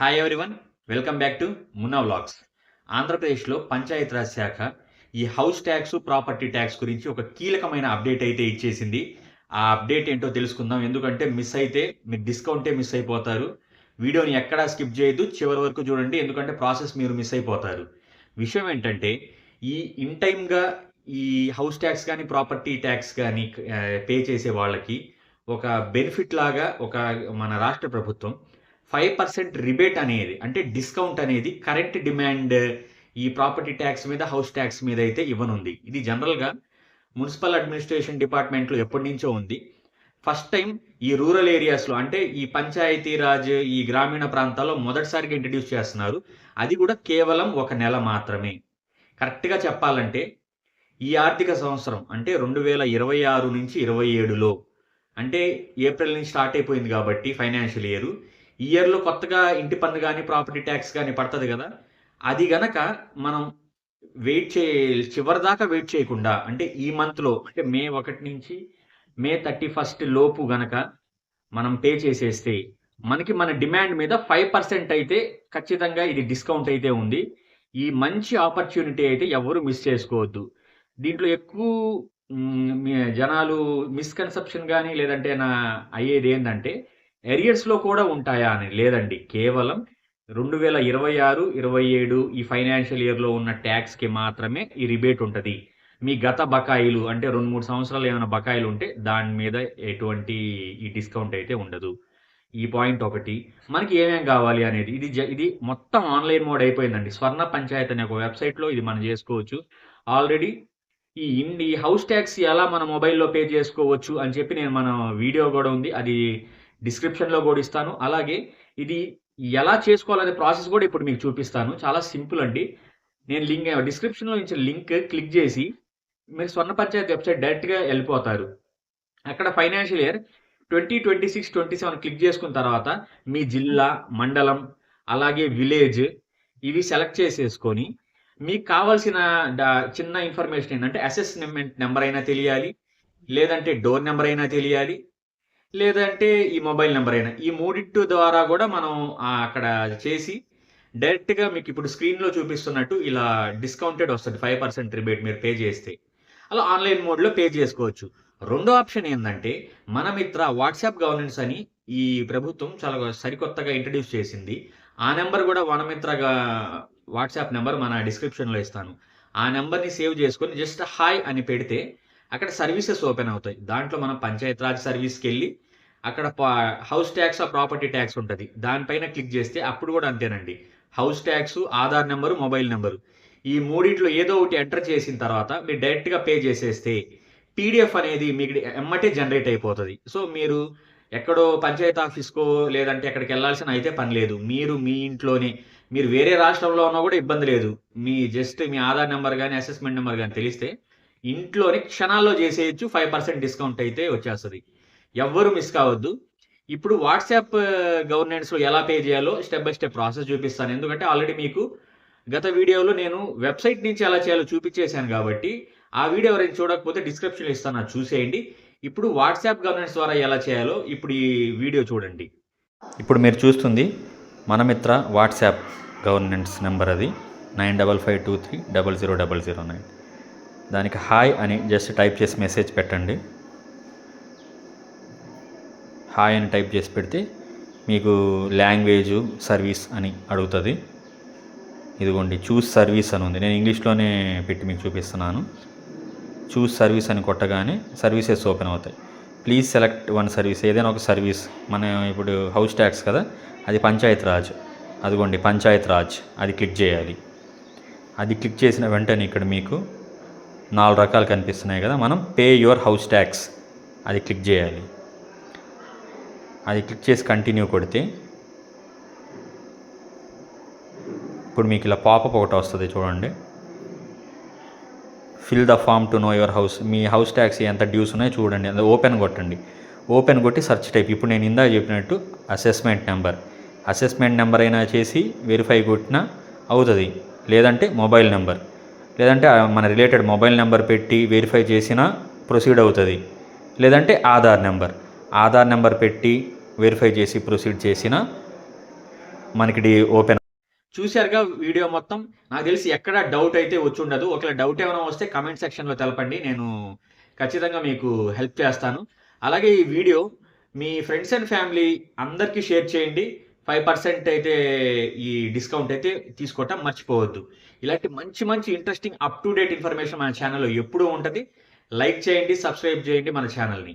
Hi everyone, welcome back to Munna vlogs. ఆంధ్రప్రదేశ్లో పంచాయతీరాజ్ శాఖ ఈ హౌస్ ట్యాక్స్, ప్రాపర్టీ ట్యాక్స్ గురించి ఒక కీలకమైన అప్డేట్ అయితే ఇచ్చేసింది. ఆ అప్డేట్ ఏంటో తెలుసుకుందాం. ఎందుకంటే మిస్ అయితే మీరు డిస్కౌంటే మిస్ అయిపోతారు. వీడియోని ఎక్కడా స్కిప్ చేయొద్దు, చివరి వరకు చూడండి. ఎందుకంటే ప్రాసెస్ మీరు మిస్ అయిపోతారు. విషయం ఏంటంటే ఈ ఇన్ టైమ్‌గా ఈ హౌస్ ట్యాక్స్ కానీ, ప్రాపర్టీ ట్యాక్స్ కానీ పే చేసే వాళ్ళకి ఒక బెనిఫిట్ లాగా మన రాష్ట్ర ప్రభుత్వం 5% రిబేట్ అనేది, అంటే డిస్కౌంట్ అనేది కరెంట్ డిమాండ్ ఈ ప్రాపర్టీ ట్యాక్స్ మీద, హౌస్ ట్యాక్స్ మీద అయితే ఇవ్వనుంది. ఇది జనరల్‌గా మున్సిపల్ అడ్మినిస్ట్రేషన్ డిపార్ట్మెంట్‌లో ఎప్పటినుంచో ఉంది. ఫస్ట్ టైం ఈ రూరల్ ఏరియాస్‌లో, అంటే ఈ పంచాయతీరాజ్, ఈ గ్రామీణ ప్రాంతాల్లో మొదటిసారిగా ఇంట్రడ్యూస్ చేస్తున్నారు. అది కూడా కేవలం ఒక నెల మాత్రమే. కరెక్ట్‌గా చెప్పాలంటే ఈ ఆర్థిక సంవత్సరం అంటే 2026 నుంచి 27లో, అంటే ఏప్రిల్ నుంచి స్టార్ట్ అయిపోయింది కాబట్టి ఫైనాన్షియల్ ఇయర్. ఈ ఇయర్‌లో కొత్తగా ఇంటి పన్ను గాని, ప్రాపర్టీ ట్యాక్స్ గాని పడతది గదా! అది గనక మనం చివరిదాకా వెయిట్ చేయకుండా, అంటే ఈ మంత్‌లో, అంటే మే 1 నుంచి మే 31 లోపు గనక మనం పే చేసేస్తే మనకి మన డిమాండ్ మీద 5% అయితే ఖచ్చితంగా ఇది డిస్కౌంట్ అయితే ఉంది. ఈ మంచి ఆపర్చునిటీ అయితే ఎవ్వరు మిస్ చేసుకోవద్దు. దీంట్లో ఎక్కువ జనాలు మిస్‌కన్సెప్షన్ గాని, లేదంటే అయ్యేదేందంటే అరియర్స్‌లో కూడా ఉంటాయా అని. లేదండి. కేవలం 2026, 27 ఈ ఫైనాన్షియల్ ఇయర్‌లో ఉన్న ట్యాక్స్‌కి మాత్రమే ఈ రిబేట్ ఉంటది. మీ గత బకాయిలు, అంటే 2, 3 సంవత్సరాలు ఏమైనా బకాయిలు ఉంటే దాని మీద ఎటువంటి ఈ డిస్కౌంట్ అయితే ఉండదు. ఈ పాయింట్ ఒకటి. మనకి ఏమేం కావాలి అనేది, ఇది మొత్తం ఆన్‌లైన్ మోడ్ అయిపోయిందండి. స్వర్ణ పంచాయత్ అనే ఒక వెబ్‌సైట్‌లో ఇది మనం చేసుకోవచ్చు. ఆల్రెడీ ఈ హౌస్ ట్యాక్స్ ఎలా మన మొబైల్‌లో పే చేసుకోవచ్చు అని చెప్పి మన వీడియో గూడా ఉంది. అది డిస్క్రిప్షన్‌లో గూడా ఇస్తాను. అలాగే ఇది ఎలా చేసుకోవాలనే ప్రాసెస్ గూడా ఇప్పుడు మీకు చూపిస్తాను. చాలా సింపుల్ అండి. నేను డిస్క్రిప్షన్‌లో ఇచ్చిన లింక్ క్లిక్ జేసి మీరు స్వర్ణ పంచాయత్ వెబ్‌సైట్ డైరెక్ట్‌గా ఎళ్ళిపోతారు. అక్కడ ఫైనాన్షియల్ ఇయర్ 2026, 27 క్లిక్ చేసుకున్న తర్వాత మీ జిల్లా, మండలం, అలాగే విలేజ్ ఇవి సెలెక్ట్ చేసేసుకొని మీకు కావాల్సిన చిన్న ఇన్ఫర్మేషన్ ఏంటంటే అసెస్‌మెంట్ నంబర్ అయినా తెలియాలి, లేదంటే డోర్ నంబర్ అయినా తెలియాలి, లేదంటే ఈ మొబైల్ నంబర్ అయినా. ఈ మూడిట్టు ద్వారా గూడా మనం అక్కడ చేసి డైరెక్ట్‌గా మీకు ఇప్పుడు స్క్రీన్‌లో చూపిస్తున్నట్టు ఇలా డిస్కౌంటెడ్ వస్తది. 5% రిబేట్ మీరు పే చేస్తే. అలా ఆన్‌లైన్ మోడ్‌లో పే చేసుకోవచ్చు. రెండో ఆప్షన్ ఏందంటే, మన మిత్ర వాట్సాప్ గవర్నెన్స్ అని ఈ ప్రభుత్వం చాలా సరికొత్తగా ఇంట్రడ్యూస్ చేసింది. ఆ నంబర్ గూడా వాట్సాప్ నంబర్ మన డిస్క్రిప్షన్‌లో ఇస్తాను. ఆ నంబర్‌ని సేవ్ చేసుకొని జస్ట్ హాయ్ అని పెడితే అక్కడ సర్వీసెస్ ఓపెన్ అవుతాయి. దాంట్లో మనం పంచాయతీరాజ్ సర్వీస్‌కెళ్ళి అక్కడ హౌస్ ట్యాక్స్, ప్రాపర్టీ ట్యాక్స్ ఉంటది. దానిపైన క్లిక్ చేస్తే అప్పుడు గూడా అంతేనండి. House tax, Aadhaar number, mobile number. ఈ మూడిట్లో ఏదో ఒకటి ఎంటర్ చేసిన తర్వాత మీరు డైరెక్ట్‌గా పే చేసేస్తే పీడీఎఫ్ అనేది మీకు ఎమ్మటే జనరేట్ అయిపోతది. సో, మీరు ఎక్కడో పంచాయతీ ఆఫీస్‌కో, లేదంటే ఎక్కడికెళ్ళాల్సిన అయితే పని లేదు. మీరు మీ ఇంట్లోనే, మీరు వేరే రాష్ట్రంలో ఉన్నా గూడా ఇబ్బంది లేదు. మీ ఆధార్ నంబర్ గాని, అసెస్‌మెంట్ నంబర్ గాని తెలిస్తే ఇంట్లోనే క్షణాల్లో చేసేయొచ్చు. 5% డిస్కౌంట్ అయితే వచ్చేస్తది. ఎవ్వరు మిస్ కావద్దు. ఇప్పుడు వాట్సాప్ గవర్నెన్స్‌లో ఎలా పే చేయాలో స్టెప్ బై స్టెప్ ప్రాసెస్ చూపిస్తాను. ఎందుకంటే ఆల్రెడీ మీకు గత వీడియోలో నేను వెబ్‌సైట్ నుంచి ఎలా చేయాలో చూపించేసాను కాబట్టి, ఆ వీడియో ఎవరైనా చూడకపోతే డిస్క్రిప్షన్‌లో ఇస్తాను, అది చూసేయండి. ఇప్పుడు వాట్సాప్ గవర్నెన్స్ ద్వారా ఎలా చేయాలో ఇప్పుడు ఈ వీడియో చూడండి. ఇప్పుడు మీరు చూస్తుంది మన మిత్ర వాట్సాప్ గవర్నెన్స్ నెంబర్, అది 9552300009. దానికి హాయ్ అని జస్ట్ టైప్ చేసి మెసేజ్ పెట్టండి. హాయ్ అని టైప్ చేసి పెడితే మీకు లాంగ్వేజు, సర్వీస్ అని అడుగుతుంది. ఇదిగోండి, చూస్ సర్వీస్ అని ఉంది. నేను ఇంగ్లీష్లోనే పెట్టి మీకు చూపిస్తున్నాను. చూస్ సర్వీస్ అని కొట్టగానే సర్వీసెస్ ఓపెన్ అవుతాయి. ప్లీజ్ సెలెక్ట్ వన్ సర్వీస్, ఏదైనా ఒక సర్వీస్. మన ఇప్పుడు హౌస్ ట్యాక్స్ కదా, అది పంచాయత్ రాజ్. అదిగోండి పంచాయత్ రాజ్, అది క్లిక్ చేయాలి. అది క్లిక్ చేసిన వెంటనే ఇక్కడ మీకు 4 రకాలు కనిపిస్తున్నాయి కదా. మనం పే యువర్ హౌస్ ట్యాక్స్ అది క్లిక్ చేయాలి. అది క్లిక్ చేసి కంటిన్యూ కొడితే ఇప్పుడు మీకు ఇలా పాపప్ ఒకటి వస్తుంది చూడండి. Fill the form to know your house. మీ హౌస్ ట్యాక్స్ ఎంత డ్యూస్ ఉన్నాయో చూడండి. అది ఓపెన్ కొట్టండి. ఓపెన్ కొట్టి సెర్చ్ టైప్. ఇప్పుడు నేను ఇందాక చెప్పినట్టు అసెస్మెంట్ నెంబర్ అయినా చేసి వెరిఫై కొట్టినా అవుతుంది. లేదంటే మొబైల్ నెంబర్, లేదంటే మన రిలేటెడ్ మొబైల్ నెంబర్ పెట్టి వెరిఫై చేసినా ప్రొసీడ్ అవుతుంది. లేదంటే ఆధార్ నెంబర్ పెట్టి వెరిఫై చేసి ప్రొసీడ్ చేసినా మనకి ఓపెన్. చూశారుగా వీడియో మొత్తం. నాకు తెలిసి ఎక్కడ డౌట్ అయితే వచ్చుండదు. ఒకవేళ డౌట్ ఏమైనా వస్తే కామెంట్ సెక్షన్‌లో తెలపండి. నేను ఖచ్చితంగా మీకు హెల్ప్ చేస్తాను. అలాగే ఈ video me friends and family అందరికీ షేర్ చేయండి. 5% అయితే ఈ డిస్కౌంట్ అయితే తీసుకోవటం మర్చిపోవద్దు. ఇలాంటి మంచి మంచి interesting up to date information మన ఛానల్‌లో ఎప్పుడూ ఉంటది. లైక్ చేయండి, సబ్స్క్రైబ్ చేయండి మన ఛానల్‌ని.